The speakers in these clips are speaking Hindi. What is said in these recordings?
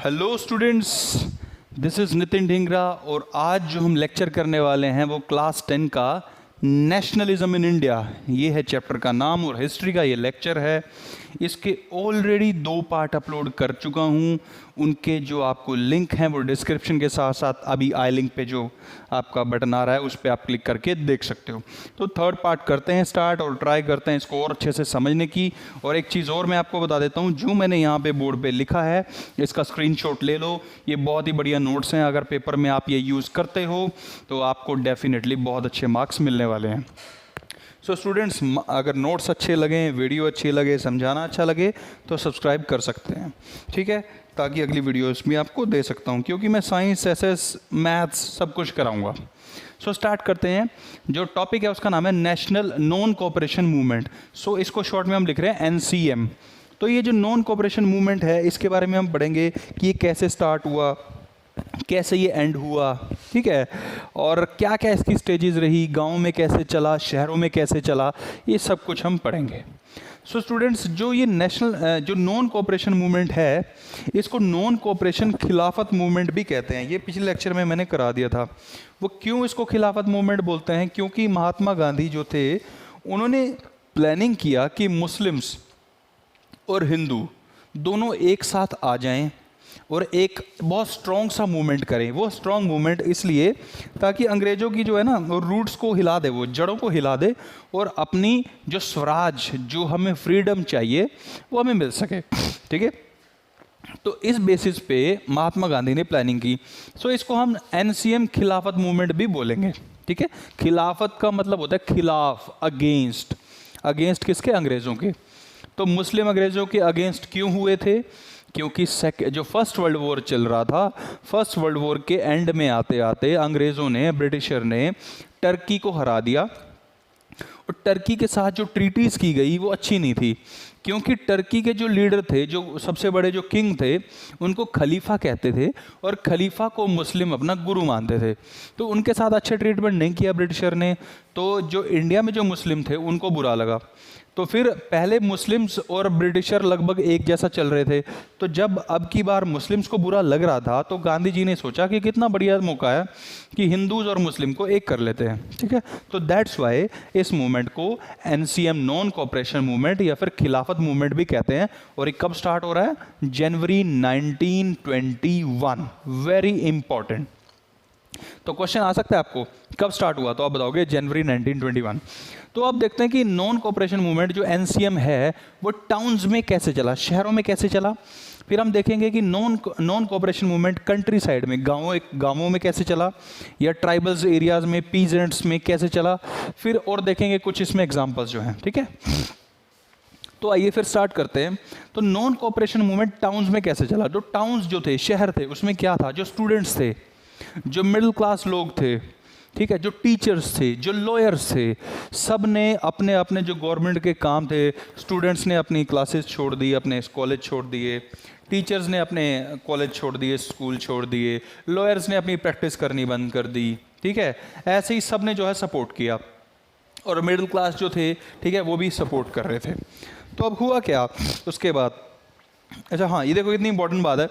Hello students, this is Nitin Dhingra और आज जो हम लेक्चर करने वाले हैं वो क्लास 10 का नेशनलिज्म इन इंडिया, ये है चैप्टर का नाम और हिस्ट्री का ये लेक्चर है। इसके ऑलरेडी 2 पार्ट अपलोड कर चुका हूँ। उनके जो आपको लिंक हैं वो डिस्क्रिप्शन के साथ साथ अभी आई लिंक पे जो आपका बटन आ रहा है उस पर आप क्लिक करके देख सकते हो। तो थर्ड पार्ट करते हैं स्टार्ट और ट्राई करते हैं इसको और अच्छे से समझने की। और एक चीज़ और मैं आपको बता देता हूँ, जो मैंने यहाँ पे बोर्ड पे लिखा है इसका स्क्रीनशॉट ले लो। ये बहुत ही बढ़िया नोट्स हैं, अगर पेपर में आप ये यूज़ करते हो तो आपको डेफिनेटली बहुत अच्छे मार्क्स मिलने वाले हैं। सो स्टूडेंट्स, अगर नोट्स अच्छे लगें, वीडियो अच्छी लगे, समझाना अच्छा लगे तो सब्सक्राइब कर सकते हैं, ठीक है, ताकि अगली वीडियोस भी आपको दे सकता हूँ, क्योंकि मैं साइंस, एसएस, मैथ्स सब कुछ कराऊंगा। सो स्टार्ट करते हैं। जो टॉपिक है उसका नाम है नेशनल नॉन कोऑपरेशन मूवमेंट। सो इसको शॉर्ट में हम लिख रहे हैं एनसीएम। तो ये जो नॉन कोऑपरेशन मूवमेंट है इसके बारे में हम पढ़ेंगे कि ये कैसे स्टार्ट हुआ, कैसे ये एंड हुआ, ठीक है, और क्या क्या इसकी स्टेजेस रही, गाँव में कैसे चला, शहरों में कैसे चला, ये सब कुछ हम पढ़ेंगे। सो स्टूडेंट्स, जो ये नेशनल जो नॉन कोऑपरेशन मूवमेंट है इसको नॉन कोऑपरेशन खिलाफत मूवमेंट भी कहते हैं। ये पिछले लेक्चर में मैंने करा दिया था। वो क्यों इसको खिलाफत मूवमेंट बोलते हैं, क्योंकि महात्मा गांधी जो थे उन्होंने प्लानिंग किया कि मुस्लिम्स और हिंदू दोनों एक साथ आ जाएं और एक बहुत स्ट्रॉन्ग सा मूवमेंट करें। वो स्ट्रॉन्ग मूवमेंट इसलिए ताकि अंग्रेज़ों की जो है ना वो रूट्स को हिला दे, वो जड़ों को हिला दे और अपनी जो स्वराज, जो हमें फ्रीडम चाहिए वो हमें मिल सके, ठीक है। तो इस बेसिस पे महात्मा गांधी ने प्लानिंग की। सो इसको हम एनसीएम खिलाफत मूवमेंट भी बोलेंगे, ठीक है। खिलाफत का मतलब होता है खिलाफ, अगेंस्ट। अगेंस्ट किसके? अंग्रेज़ों के। तो मुस्लिम अंग्रेज़ों के अगेंस्ट क्यों हुए थे? क्योंकि जो फर्स्ट वर्ल्ड वॉर चल रहा था, फर्स्ट वर्ल्ड वॉर के एंड में आते आते अंग्रेज़ों ने, ब्रिटिशर ने टर्की को हरा दिया और टर्की के साथ जो ट्रीटीज़ की गई वो अच्छी नहीं थी, क्योंकि टर्की के जो लीडर थे, जो सबसे बड़े जो किंग थे, उनको खलीफा कहते थे और खलीफा को मुस्लिम अपना गुरु मानते थे। तो उनके साथ अच्छा ट्रीटमेंट नहीं किया ब्रिटिशर ने। तो जो इंडिया में जो मुस्लिम थे उनको बुरा लगा। तो फिर पहले मुस्लिम्स और ब्रिटिशर लगभग एक जैसा चल रहे थे। तो जब अब की बार मुस्लिम्स को बुरा लग रहा था तो गांधी जी ने सोचा कि कितना बढ़िया मौका है कि हिंदूज और मुस्लिम को एक कर लेते हैं, ठीक है। तो दैट्स वाई इस मूवमेंट को एनसीएम, नॉन कोऑपरेशन मूवमेंट या फिर खिलाफत मूवमेंट भी कहते हैं। और ये कब स्टार्ट हो रहा है? जनवरी 1921। Very important. तो क्वेश्चन आ सकता है आपको, कब स्टार्ट हुआ? तो आप बताओगे जनवरी 1921। तो आप देखते हैं कि नॉन कोऑपरेशन मूवमेंट जो एनसीएम है वो टाउन्स में कैसे चला, शहरों में कैसे चला। फिर हम देखेंगे कि non cooperation movement country side में, गांवों में कैसे चला, या ट्राइबल्स एरियाज में, पीजेंट्स में कैसे चला। फिर और देखेंगे कुछ इसमें एग्जांपल्स जो हैं, ठीक है। तो आइए फिर स्टार्ट करते हैं। तो नॉन कोऑपरेशन मूवमेंट टाउन्स में कैसे चला? जो टाउन्स जो थे, शहर थे, उसमें क्या था? जो स्टूडेंट्स थे, जो मिडिल क्लास लोग थे, ठीक है, जो टीचर्स थे, जो लॉयर्स थे, सब ने अपने अपने जो गवर्नमेंट के काम थे, स्टूडेंट्स ने अपनी क्लासेस छोड़ दी, अपने कॉलेज छोड़ दिए, टीचर्स ने अपने कॉलेज छोड़ दिए, स्कूल छोड़ दिए, लॉयर्स ने अपनी प्रैक्टिस करनी बंद कर दी, ठीक है। ऐसे ही सब ने जो है सपोर्ट किया और मिडिल क्लास जो थे, ठीक है, वो भी सपोर्ट कर रहे थे। तो अब हुआ क्या उसके बाद? अच्छा हाँ, ये देखो कितनी इंपॉर्टेंट बात है।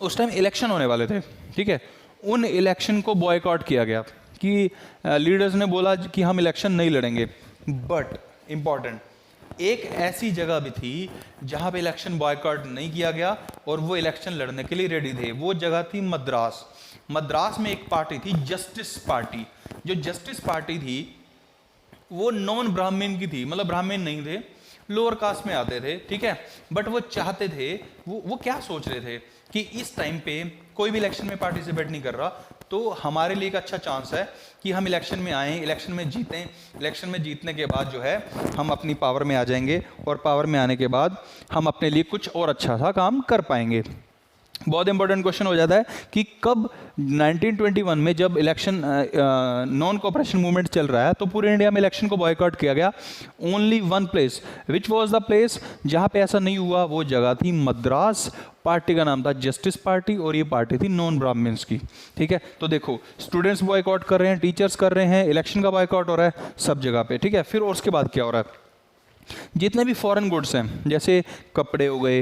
उस टाइम इलेक्शन होने वाले थे, ठीक है। उन इलेक्शन को बॉयकॉट किया गया कि लीडर्स ने बोला कि हम इलेक्शन नहीं लड़ेंगे। बट इम्पॉर्टेंट, एक ऐसी जगह भी थी जहां पे इलेक्शन बॉयकॉट नहीं किया गया और वो इलेक्शन लड़ने के लिए रेडी थे। वो जगह थी मद्रास। मद्रास में एक पार्टी थी, जस्टिस पार्टी। जो जस्टिस पार्टी थी वो नॉन ब्राह्मण की थी, मतलब ब्राह्मण नहीं थे, लोअर कास्ट में आते थे, ठीक है। बट वो चाहते थे, वो क्या सोच रहे थे कि इस टाइम पे कोई भी इलेक्शन में पार्टिसिपेट नहीं कर रहा, तो हमारे लिए एक अच्छा चांस है कि हम इलेक्शन में आएँ, इलेक्शन में जीतें। इलेक्शन में जीतने के बाद जो है हम अपनी पावर में आ जाएंगे और पावर में आने के बाद हम अपने लिए कुछ और अच्छा सा काम कर पाएंगे। बहुत इंपॉर्टेंट क्वेश्चन हो जाता है कि कब 1921 में जब इलेक्शन नॉन कोऑपरेशन मूवमेंट चल रहा है तो पूरे इंडिया में इलेक्शन को बॉयकॉट किया गया। Only one place, which was the place जहां पे ऐसा नहीं हुआ, वो जगह थी मद्रास। पार्टी का नाम था जस्टिस पार्टी और ये पार्टी थी नॉन ब्राह्मण्स की, ठीक है। तो देखो, स्टूडेंट्स बॉयकॉट कर रहे हैं, टीचर्स कर रहे हैं, इलेक्शन का बॉयकॉट हो रहा है सब जगह पे, ठीक है। फिर और उसके बाद क्या हो रहा है? जितने भी फॉरेन गुड्स हैं, जैसे कपड़े हो गए,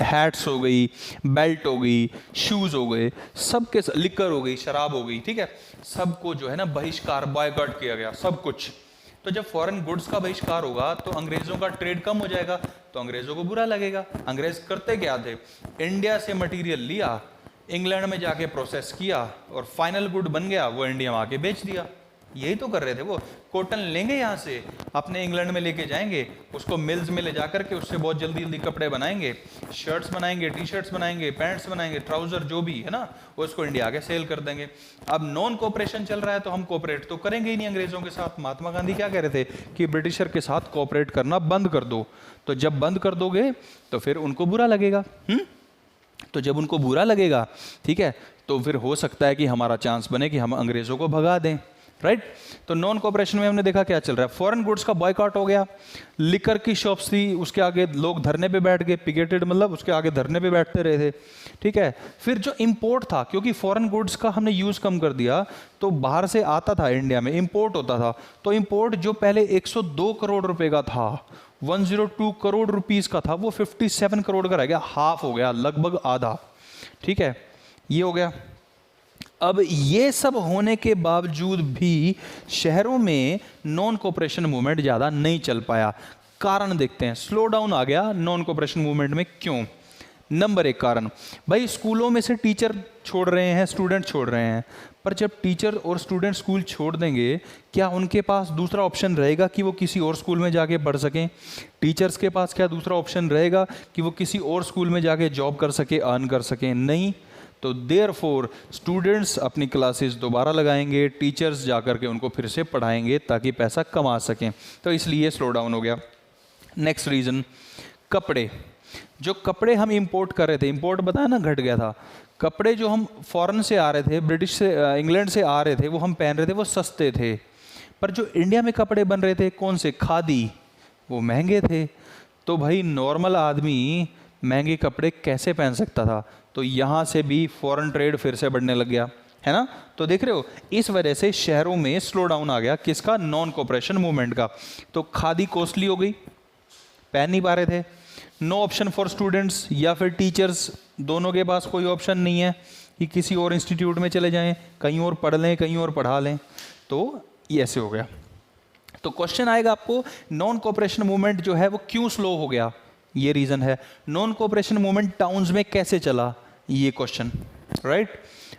हैट्स हो गई, बेल्ट हो गई, शूज़ हो गए, सबके लिकर हो गई, शराब हो गई, ठीक है, सबको जो है ना बहिष्कार, बॉयकॉट किया गया, सब कुछ। तो जब फॉरेन गुड्स का बहिष्कार होगा तो अंग्रेज़ों का ट्रेड कम हो जाएगा, तो अंग्रेज़ों को बुरा लगेगा। अंग्रेज़ करते क्या थे, इंडिया से मटीरियल लिया, इंग्लैंड में जाके प्रोसेस किया और फाइनल गुड बन गया, वो इंडिया में आके बेच दिया। यही तो कर रहे थे वो। कॉटन लेंगे यहाँ से, अपने इंग्लैंड में लेके जाएंगे, उसको मिल्स में ले जा करके उससे बहुत जल्दी जल्दी कपड़े बनाएंगे, शर्ट्स बनाएंगे, टी शर्ट्स बनाएंगे, पैंट्स बनाएंगे, ट्राउजर जो भी है ना, वो उसको इंडिया आके सेल कर देंगे। अब नॉन कोऑपरेशन चल रहा है तो हम कोऑपरेट तो करेंगे ही नहीं अंग्रेजों के साथ। महात्मा गांधी क्या कह रहे थे कि ब्रिटिशर के साथ कोऑपरेट करना बंद कर दो। तो जब बंद कर दोगे तो फिर उनको बुरा लगेगा। तो जब उनको बुरा लगेगा, ठीक है, तो फिर हो सकता है कि हमारा चांस बने कि हम अंग्रेजों को भगा दें, राइट। तो नॉन कोऑपरेशन में हमने देखा क्या चल रहा है, फॉरेन गुड्स का बॉयकॉट हो गया, लिकर की शॉप्स थी उसके आगे लोग धरने पे बैठ गए, पिकेटेड मतलब उसके आगे धरने पे बैठते रहे थे, ठीक है। फिर जो इंपोर्ट था, क्योंकि फॉरेन गुड्स का हमने यूज कम कर दिया तो बाहर से आता था, इंडिया में इंपोर्ट होता था, तो इंपोर्ट जो पहले 102 करोड़ रुपए का था, 102 करोड़ रुपीस का था, वो 57 करोड़ का रह गया, हाफ हो गया, लगभग आधा, ठीक है, ये हो गया। अब ये सब होने के बावजूद भी शहरों में नॉन कोऑपरेशन मूवमेंट ज़्यादा नहीं चल पाया। कारण देखते हैं, स्लो डाउन आ गया नॉन कोऑपरेशन मूवमेंट में, क्यों? नंबर एक कारण, भाई स्कूलों में से टीचर छोड़ रहे हैं, स्टूडेंट छोड़ रहे हैं, पर जब टीचर और स्टूडेंट स्कूल छोड़ देंगे, क्या उनके पास दूसरा ऑप्शन रहेगा कि वो किसी और स्कूल में जाके पढ़ सकें? टीचर्स के पास क्या दूसरा ऑप्शन रहेगा कि वो किसी और स्कूल में जाके जॉब कर सके, अर्न कर सकें? नहीं। तो देयरफॉर स्टूडेंट्स अपनी क्लासेस दोबारा लगाएंगे, टीचर्स जाकर के उनको फिर से पढ़ाएंगे ताकि पैसा कमा सकें, तो इसलिए स्लो डाउन हो गया। नेक्स्ट रीज़न, कपड़े। जो कपड़े हम इंपोर्ट कर रहे थे, इंपोर्ट बताया ना घट गया था, कपड़े जो हम फॉरेन से आ रहे थे, ब्रिटिश से, इंग्लैंड से आ रहे थे, वो हम पहन रहे थे, वो सस्ते थे, पर जो इंडिया में कपड़े बन रहे थे कौन से, खादी, वो महंगे थे। तो भाई नॉर्मल आदमी महंगे कपड़े कैसे पहन सकता था? तो यहाँ से भी फॉरेन ट्रेड फिर से बढ़ने लग गया, है ना। तो देख रहे हो, इस वजह से शहरों में स्लो डाउन आ गया, किसका? नॉन कोऑपरेशन मूवमेंट का। तो खादी कॉस्टली हो गई, पहन नहीं पा रहे थे, नो ऑप्शन फॉर स्टूडेंट्स या फिर टीचर्स, दोनों के पास कोई ऑप्शन नहीं है कि किसी और इंस्टीट्यूट में चले जाएं, कहीं और पढ़ लें, कहीं और पढ़ा लें, तो ये ऐसे हो गया। तो क्वेश्चन आएगा आपको, नॉन कोऑपरेशन मूवमेंट जो है वो क्यों स्लो हो गया? ये रीजन है। नॉन कोऑपरेशन मूवमेंट टाउन्स में कैसे चला? ये क्वेश्चन, राइट।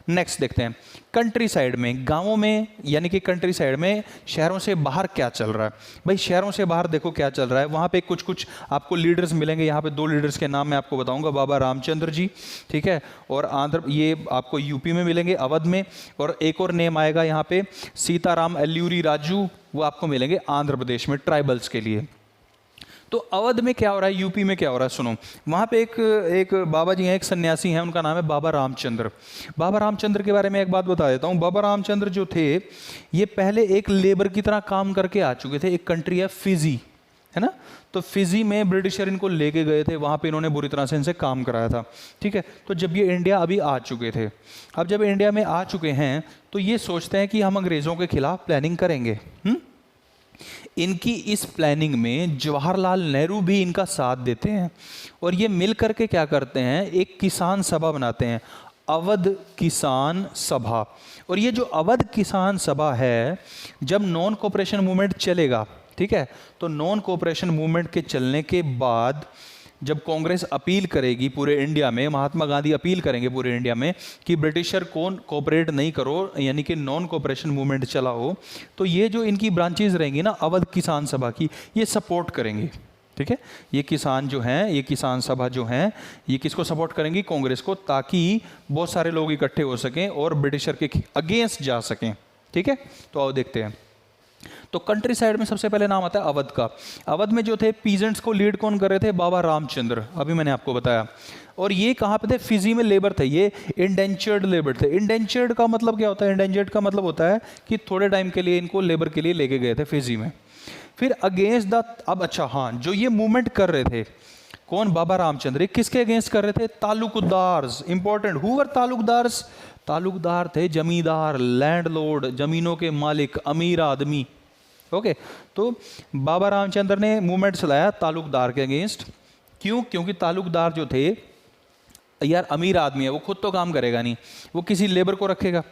नेक्स्ट देखते हैं, कंट्री साइड में, गांवों में, यानी कि कंट्री साइड में, शहरों से बाहर क्या चल रहा है? भाई शहरों से बाहर देखो क्या चल रहा है, वहाँ पे कुछ कुछ आपको लीडर्स मिलेंगे। यहाँ पे दो लीडर्स के नाम मैं आपको बताऊंगा, बाबा रामचंद्र जी, ठीक है, और ये आपको यूपी में मिलेंगे, अवध में, और एक और नेम आएगा यहाँ पे, सीताराम एल्लूरी राजू, वो आपको मिलेंगे आंध्र प्रदेश में, ट्राइबल्स के लिए। तो अवध में क्या हो रहा है, यूपी में क्या हो रहा है, सुनो। वहाँ पे एक बाबा जी हैं, एक सन्यासी हैं, उनका नाम है बाबा रामचंद्र। बाबा रामचंद्र के बारे में एक बात बता देता हूँ। बाबा रामचंद्र जो थे, ये पहले एक लेबर की तरह काम करके आ चुके थे। एक कंट्री है फिजी, है ना, तो फिजी में ब्रिटिशर इनको लेके गए थे, वहाँ पे इन्होंने बुरी तरह से इनसे काम कराया था, ठीक है। तो जब ये इंडिया अभी आ चुके थे, अब जब इंडिया में आ चुके हैं तो ये सोचते हैं कि हम अंग्रेज़ों के खिलाफ प्लानिंग करेंगे। इनकी इस प्लानिंग में जवाहरलाल नेहरू भी इनका साथ देते हैं, और ये मिल करके क्या करते हैं, एक किसान सभा बनाते हैं, अवध किसान सभा। और ये जो अवध किसान सभा है, जब नॉन कोऑपरेशन मूवमेंट चलेगा, ठीक है, तो नॉन कोऑपरेशन मूवमेंट के चलने के बाद जब कांग्रेस अपील करेगी पूरे इंडिया में, महात्मा गांधी अपील करेंगे पूरे इंडिया में कि ब्रिटिशर को कोऑपरेट नहीं करो, यानी कि नॉन कोऑपरेशन मूवमेंट चलाओ, तो ये जो इनकी ब्रांचेज रहेंगी ना अवध किसान सभा की, ये सपोर्ट करेंगी, ठीक है। ये किसान जो हैं, ये किसान सभा जो हैं, ये किसको सपोर्ट करेंगी? कांग्रेस को, ताकि बहुत सारे लोग इकट्ठे हो सकें और ब्रिटिशर के अगेंस्ट जा सकें, ठीक है। तो आओ देखते हैं। तो कंट्री साइड में सबसे पहले नाम आता है अवध का। अवध में जो थे पीजेंट्स को लीड कौन कर रहे थे? बाबा रामचंद्र, अभी मैंने आपको बताया। और ये कहाँ पे थे? फिजी में लेबर थे, ये इंडेंचर्ड लेबर थे। इंडेंचर्ड का मतलब क्या होता है? इंडेंचर्ड का मतलब होता है कि थोड़े टाइम के लिए इनको लेबर के लिए लेके गए थे फिजी में। फिर अगेंस्ट द, अब अच्छा हाँ, जो ये मूवमेंट कर रहे थे कौन? बाबा रामचंद्र। किसके अगेंस्ट कर रहे थे? Taluqdars. Important, who were taluqdars? तालुकदार थे जमींदार, लैंडलॉर्ड, जमीनों के मालिक, अमीर आदमी, ओके, तो बाबा रामचंद्र ने मूवमेंट चलाया तालुकदार के अगेंस्ट। क्यों? क्योंकि तालुकदार जो थे यार अमीर आदमी है, वो खुद तो काम करेगा नहीं, वो किसी लेबर को रखेगा।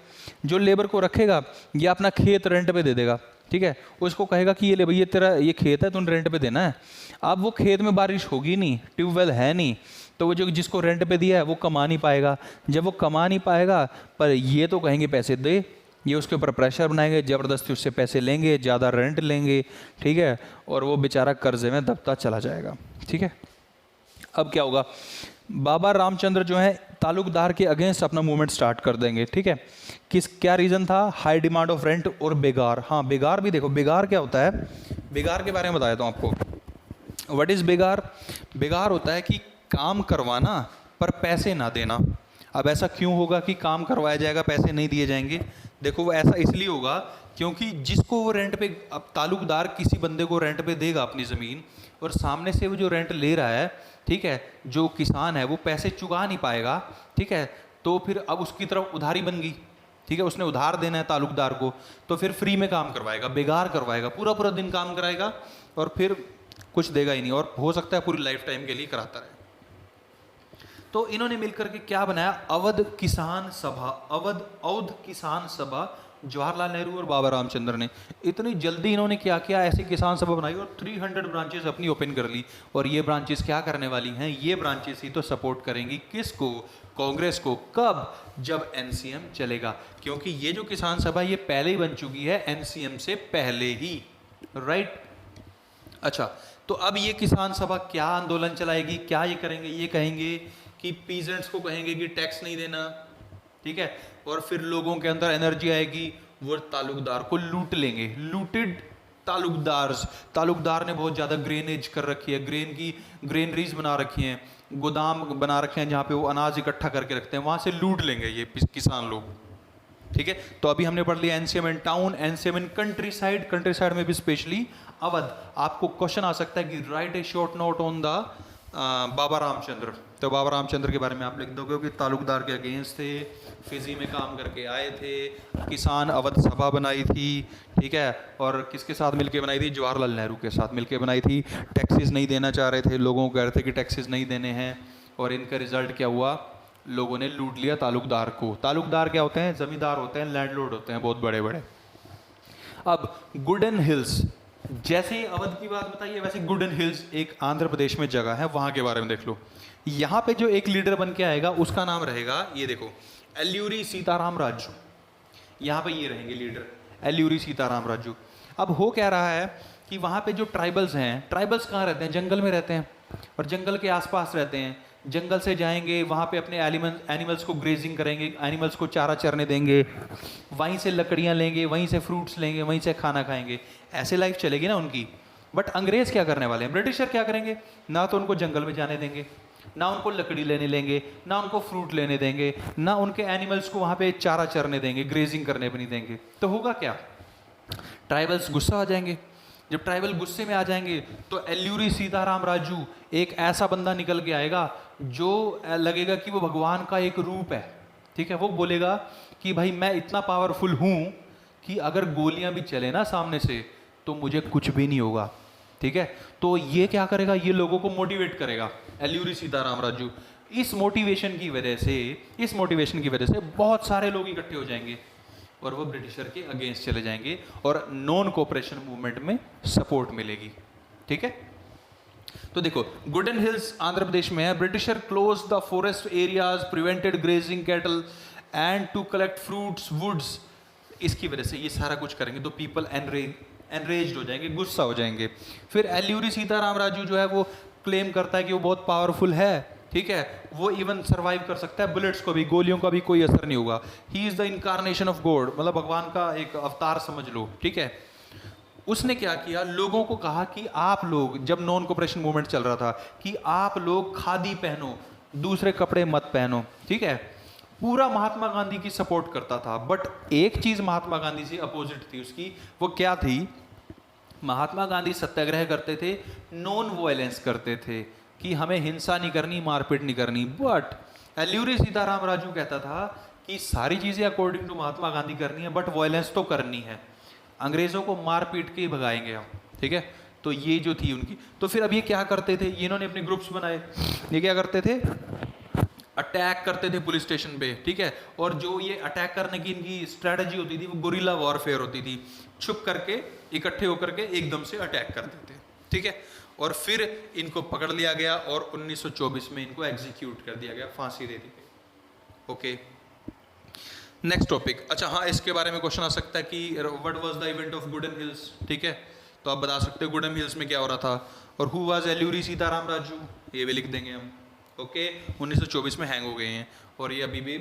जो लेबर को रखेगा ये अपना खेत रेंट पे दे देगा, ठीक है, उसको कहेगा कि ये ले भैया तेरा ये खेत है, तुमने रेंट पे देना है। अब वो खेत में बारिश होगी नहीं, ट्यूबवेल है नहीं, तो वो जो जिसको रेंट पे दिया है वो कमा नहीं पाएगा। जब वो कमा नहीं पाएगा, पर ये तो कहेंगे पैसे दे, ये उसके ऊपर प्रेशर बनाएंगे, ज़बरदस्ती उससे पैसे लेंगे, ज़्यादा रेंट लेंगे, ठीक है, और वो बेचारा कर्जे में दबता चला जाएगा, ठीक है। अब क्या होगा, बाबा रामचंद्र जो है तालुकदार के अगेंस्ट अपना मूवमेंट स्टार्ट कर देंगे, ठीक है। क्या रीज़न था? हाई डिमांड ऑफ रेंट और बेगार। हाँ, बेगार भी देखो, बेगार क्या होता है, बेगार के बारे में बताया था आपको। What is बेगार? बेगार होता है कि काम करवाना पर पैसे ना देना। अब ऐसा क्यों होगा कि काम करवाया जाएगा, पैसे नहीं दिए जाएंगे? देखो वो ऐसा इसलिए होगा क्योंकि जिसको वो रेंट पे, अब तालुकदार किसी बंदे को रेंट पे देगा अपनी ज़मीन, और सामने से वो जो रेंट ले रहा है, ठीक है, जो किसान है वो पैसे चुका नहीं पाएगा, ठीक है, तो फिर अब उसकी तरफ उधारी बन गई, ठीक है, उसने उधार देना है तालुकदार को, तो फिर फ्री में काम करवाएगा, बेगार करवाएगा, पूरा पूरा दिन काम कराएगा और फिर कुछ देगा ही नहीं, और हो सकता है पूरी लाइफ टाइम के लिए कराता रहे। तो इन्होंने मिलकर के क्या बनाया? अवध किसान सभा। अवध किसान सभा, जवाहरलाल नेहरू और बाबा रामचंद्र ने इतनी जल्दी इन्होंने क्या किया, ऐसी किसान सभा बनाई और 300 ब्रांचेस अपनी ओपन कर ली। और ये ब्रांचेस क्या करने वाली हैं? ये ब्रांचेस ही तो सपोर्ट करेंगी किसको? कांग्रेस को। कब? जब एनसीएम चलेगा, क्योंकि ये जो किसान सभा ये पहले ही बन चुकी है एनसीएम से पहले ही, राइट। अच्छा, तो अब ये किसान सभा क्या आंदोलन चलाएगी, क्या ये करेंगे? ये कहेंगे कि पीजेंट्स को कहेंगे कि टैक्स नहीं देना, ठीक है, और फिर लोगों के अंदर एनर्जी आएगी, वो तालुकदार को लूट लेंगे। लूटेड तालुकदार ने बहुत ज़्यादा ग्रेनेज कर रखी है, ग्रेनरीज बना रखी हैं, गोदाम बना रखे हैं जहाँ पे वो अनाज इकट्ठा करके रखते हैं, वहाँ से लूट लेंगे ये किसान लोग, ठीक है। तो अभी हमने पढ़ लिया NCM in town, NCM in country side में भी स्पेशली अवध। आपको क्वेश्चन आ सकता है कि write a short note on the Baba Ramchandra. तो बाबा रामचंद्र के बारे में आप लिख दोगे कि तालुकदार के अगेंस्ट थे, फिजी में काम करके आए थे, किसान अवध सभा बनाई थी, ठीक है, और किसके साथ मिलके बनाई थी? जवाहरलाल नेहरू के साथ मिलके बनाई थी। टैक्सेस नहीं देना चाह रहे थे, लोगों को कह रहे थे कि टैक्सेस नहीं देने हैं, और इनका रिजल्ट क्या हुआ? लोगों ने लूट लिया तालुकदार को। तालुकदार क्या होते हैं? जमींदार होते हैं, लैंडलॉर्ड होते हैं, बहुत बड़े बड़े। अब गुडन हिल्स, जैसे ही अवध की बात बताइए वैसे गुडन हिल्स एक आंध्र प्रदेश में जगह है, वहां के बारे में देख लो। यहाँ पे जो एक लीडर बन के आएगा उसका नाम रहेगा, ये देखो, एल्यूरी सीताराम राजू। यहाँ पे ये रहेंगे लीडर, एल्यूरी सीताराम राजू। अब हो क्या रहा है कि वहाँ पे जो ट्राइबल्स हैं, ट्राइबल्स कहाँ रहते हैं? जंगल में रहते हैं, और जंगल के आसपास रहते हैं। जंगल से जाएंगे, वहाँ पे अपने एनिमल्स को ग्रेजिंग करेंगे, एनिमल्स को चारा चरने देंगे, वहीं से लकड़ियाँ लेंगे, वहीं से फ्रूट्स लेंगे, वहीं से खाना खाएंगे। ऐसे लाइफ चलेगी ना उनकी। बट अंग्रेज़ क्या करने वाले हैं? ब्रिटिशर क्या करेंगे? ना तो उनको जंगल में जाने देंगे, ना उनको लकड़ी लेने लेंगे, ना उनको फ्रूट लेने देंगे, ना उनके एनिमल्स को वहाँ पे चारा चरने देंगे, ग्रेजिंग करने भी नहीं देंगे। तो होगा क्या? ट्राइबल्स गुस्सा आ जाएंगे। जब ट्राइबल गुस्से में आ जाएंगे तो एल्यूरी सीताराम राजू एक ऐसा बंदा निकल के आएगा जो लगेगा कि वो भगवान का एक रूप है, ठीक है। वो बोलेगा कि भाई मैं इतना पावरफुल हूँ कि अगर गोलियां भी चले ना सामने से तो मुझे कुछ भी नहीं होगा, ठीक है। तो ये क्या करेगा? ये लोगों को मोटिवेट करेगा, एल्यूरी सीताराम राजू। इस मोटिवेशन की वजह से बहुत सारे लोग इकट्ठे हो जाएंगे और वो ब्रिटिशर के अगेंस्ट चले जाएंगे और नॉन कोऑपरेशन मूवमेंट में सपोर्ट मिलेगी, ठीक है। तो देखो, गुडन हिल्स आंध्र प्रदेश में है। Britisher close the forest areas, prevented grazing cattle and to collect fruits woods. इसकी वजह से ये सारा कुछ करेंगे तो पीपल एनरेज्ड हो जाएंगे, गुस्सा हो जाएंगे। फिर एल्यूरी सीताराम राजू जो है वो क्लेम करता है कि वो बहुत पावरफुल है, ठीक है, वो इवन सरवाइव कर सकता है बुलेट्स को भी, गोलियों का भी कोई असर नहीं होगा। He is the incarnation of God, मतलब भगवान का एक अवतार समझ लो, ठीक है। उसने क्या किया? लोगों को कहा कि आप लोग, जब नॉन कोऑपरेशन मूवमेंट चल रहा था, कि आप लोग खादी पहनो, दूसरे कपड़े मत पहनो, ठीक है। पूरा महात्मा गांधी की सपोर्ट करता था, बट एक चीज महात्मा गांधी से अपोजिट थी उसकी। वो क्या थी? महात्मा गांधी सत्याग्रह करते थे, नॉन वायलेंस करते थे कि हमें हिंसा नहीं करनी, मारपीट नहीं करनी। बट एल्यूरी सीताराम राजू कहता था कि सारी चीजें अकॉर्डिंग टू महात्मा गांधी करनी है, बट वायलेंस तो करनी है। अंग्रेज़ों को मार पीट के ही भगाएंगे हम, ठीक है। तो ये जो थी उनकी, तो फिर अब ये क्या करते थे, ये इन्होंने अपने ग्रुप्स बनाए, ये क्या करते थे, अटैक करते थे पुलिस स्टेशन पे, ठीक है। और जो ये अटैक करने की इनकी स्ट्रेटजी होती थी वो गुरिल्ला वॉरफेयर होती थी, छुप करके इकट्ठे होकर के एकदम से अटैक करते थे, ठीक है। और फिर इनको पकड़ लिया गया और 1924 में इनको एग्जीक्यूट कर दिया गया, फांसी दे दी गई। Okay, next topic. अच्छा हाँ, इसके बारे में क्वेश्चन आ सकता है कि what was the event of Gooden hills, ठीक है। तो आप बता सकते हो गुडन हिल्स में क्या हो रहा था, और हु वाज एल्यूरी सीताराम राजू, ये भी लिख देंगे हम। ओके, 1924 में हैंग हो गए हैं और ये अभी भी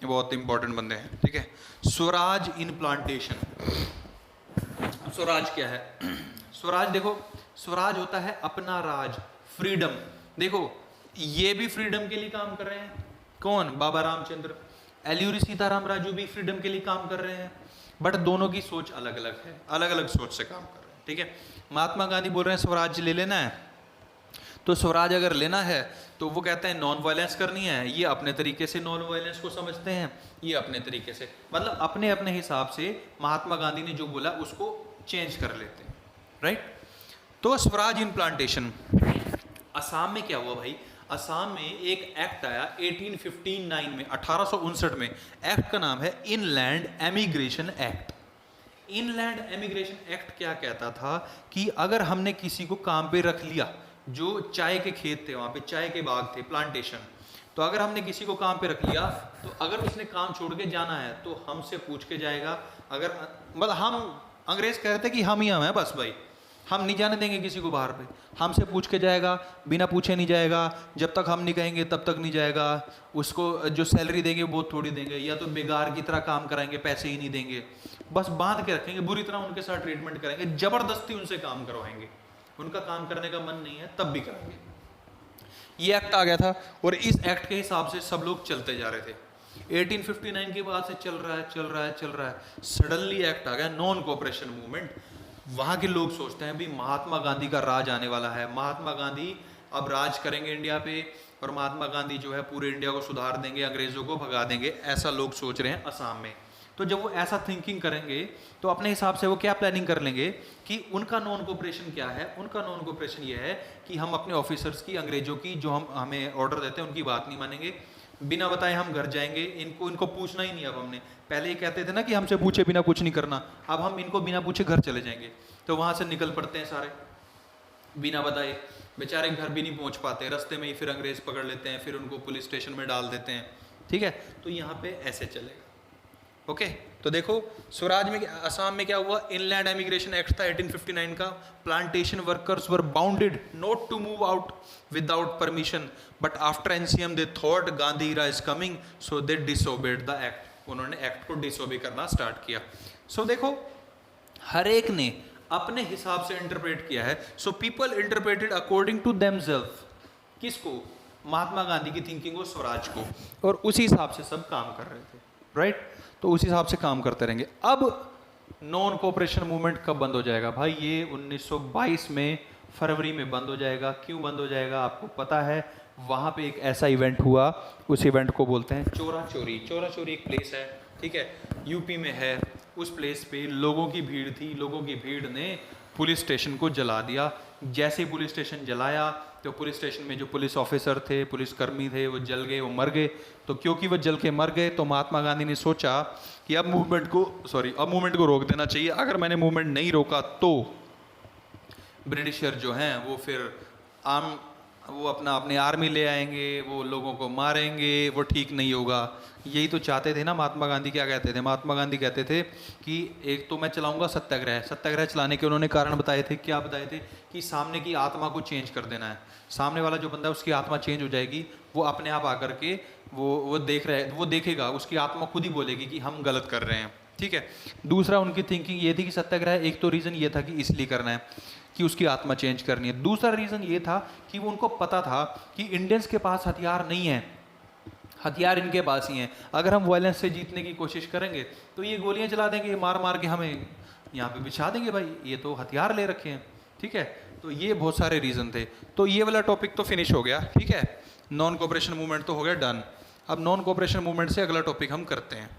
बहुत इंपॉर्टेंट बंदे हैं, ठीक है। स्वराज इन प्लांटेशन, स्वराज क्या है, स्वराज देखो, स्वराज होता है अपना राज, फ्रीडम। देखो ये भी फ्रीडम के लिए काम कर रहे हैं, कौन, बाबा रामचंद्र, एल्यूरी सीताराम राजू भी फ्रीडम के लिए काम कर रहे हैं, बट दोनों की सोच अलग अलग है, अलग अलग सोच से काम कर रहे हैं, ठीक है। महात्मा गांधी बोल रहे हैं स्वराज ले लेना है, तो स्वराज अगर लेना है तो वो कहते हैं नॉन वायलेंस करनी है, ये अपने तरीके से नॉन वायलेंस को समझते हैं, ये अपने तरीके से, मतलब अपने अपने हिसाब से महात्मा गांधी ने जो बोला उसको चेंज कर लेते हैं, राइट। तो स्वराज इन प्लांटेशन, असम में क्या हुआ भाई, असम में एक एक्ट आया 1859 में, 1859 में, एक्ट का नाम है inland emigration act. Inland emigration act क्या कहता था कि अगर हमने किसी को काम पे रख लिया, जो चाय के खेत थे, वहाँ पे चाय के बाग थे, प्लांटेशन, तो अगर हमने किसी को काम पे रख लिया तो अगर उसने काम छोड़ के जाना है तो हमसे पूछ के जाएगा, अगर मतलब हम अंग्रेज कह रहे थे कि हम ही हम हैं बस भाई, हम नहीं जाने देंगे किसी को बाहर पे, हमसे पूछ के जाएगा, बिना पूछे नहीं जाएगा, जब तक हम नहीं कहेंगे तब तक नहीं जाएगा, उसको जो सैलरी देंगे वो थोड़ी देंगे, या तो बेगार की तरह काम कराएंगे, पैसे ही नहीं देंगे, बस बांध के रखेंगे, बुरी तरह उनके साथ ट्रीटमेंट करेंगे, जबरदस्ती उनसे काम करवाएंगे, उनका काम करने का मन नहीं है तब भी कराएंगे। ये एक्ट आ गया था और इस एक्ट के हिसाब से सब लोग चलते जा रहे थे। 1859 के बाद से चल रहा है चल रहा है चल रहा है, सडनली एक्ट आ गया नॉन कोऑपरेशन मूवमेंट। वहाँ के लोग सोचते हैं भी महात्मा गांधी का राज आने वाला है, महात्मा गांधी अब राज करेंगे इंडिया पे, और महात्मा गांधी जो है पूरे इंडिया को सुधार देंगे, अंग्रेजों को भगा देंगे, ऐसा लोग सोच रहे हैं असम में। तो जब वो ऐसा थिंकिंग करेंगे तो अपने हिसाब से वो क्या प्लानिंग कर लेंगे कि उनका नॉन कोऑपरेशन क्या है, उनका नॉन कोऑपरेशन ये है कि हम अपने ऑफिसर्स की, अंग्रेजों की जो हमें ऑर्डर देते हैं उनकी बात नहीं मानेंगे, बिना बताए हम घर जाएंगे, इनको पूछना ही नहीं। अब हमने पहले ही कहते थे ना कि हमसे पूछे बिना कुछ नहीं करना, अब हम इनको बिना पूछे घर चले जाएंगे। तो वहाँ से निकल पड़ते हैं सारे बिना बताए, बेचारे घर भी नहीं पहुँच पाते, रास्ते में ही फिर अंग्रेज पकड़ लेते हैं, फिर उनको पुलिस स्टेशन में डाल देते हैं, ठीक है। तो यहाँ पे ऐसे चलेगा, ओके। तो देखो स्वराज में, असम में क्या हुआ, इनलैंड एमिग्रेशन एक्ट था 1859 का, plantation workers were bounded not to move out without permission, but after NCM they thought Gandhi era is coming, so they disobeyed the act, उन्होंने एक्ट को डिसोबे करना स्टार्ट किया। सो देखो हर एक ने अपने हिसाब से इंटरप्रेट किया है, so people interpreted according to themselves, किसको, महात्मा गांधी की थिंकिंग को, स्वराज को, और उसी हिसाब से सब काम कर रहे थे, राइट। तो उसी हिसाब से काम करते रहेंगे। अब नॉन कोऑपरेशन मूवमेंट कब बंद हो जाएगा भाई, ये 1922 में फरवरी में बंद हो जाएगा। क्यों बंद हो जाएगा आपको पता है, वहाँ पे एक ऐसा इवेंट हुआ, उस इवेंट को बोलते हैं चोरा चोरी। चोरा चोरी एक प्लेस है, ठीक है, यूपी में है। उस प्लेस पे लोगों की भीड़ थी, लोगों की भीड़ ने पुलिस स्टेशन को जला दिया। जैसे ही पुलिस स्टेशन जलाया तो पुलिस स्टेशन में जो पुलिस ऑफिसर थे, पुलिस कर्मी थे, वो जल गए, वो मर गए। तो क्योंकि वो जल के मर गए तो महात्मा गांधी ने सोचा कि अब मूवमेंट को रोक देना चाहिए। अगर मैंने मूवमेंट नहीं रोका तो ब्रिटिशर जो हैं वो फिर वो अपनी आर्मी ले आएंगे, वो लोगों को मारेंगे, वो ठीक नहीं होगा। यही तो चाहते थे ना महात्मा गांधी। क्या कहते थे महात्मा गांधी, कहते थे कि एक तो मैं चलाऊंगा सत्याग्रह। सत्याग्रह चलाने के उन्होंने कारण बताए थे। क्या बताए थे कि सामने की आत्मा को चेंज कर देना है। सामने वाला जो बंदा है उसकी आत्मा चेंज हो जाएगी, वो अपने आप आकर के वो देखेगा, उसकी आत्मा खुद ही बोलेगी कि हम गलत कर रहे हैं, ठीक है। दूसरा उनकी थिंकिंग ये थी कि सत्याग्रह, एक तो रीज़न ये था कि इसलिए करना है कि उसकी आत्मा चेंज करनी है। दूसरा रीज़न ये था कि वो उनको पता था कि इंडियंस के पास हथियार नहीं है, हथियार इनके पास ही हैं। अगर हम वायलेंस से जीतने की कोशिश करेंगे तो ये गोलियां चला देंगे, मार मार के हमें यहाँ पे बिछा देंगे। भाई ये तो हथियार ले रखे हैं, ठीक है। तो ये बहुत सारे रीज़न थे। तो ये वाला टॉपिक तो फिनिश हो गया, ठीक है। नॉन कोऑपरेशन मूवमेंट तो हो गया डन। अब नॉन कोऑपरेशन मूवमेंट से अगला टॉपिक हम करते हैं।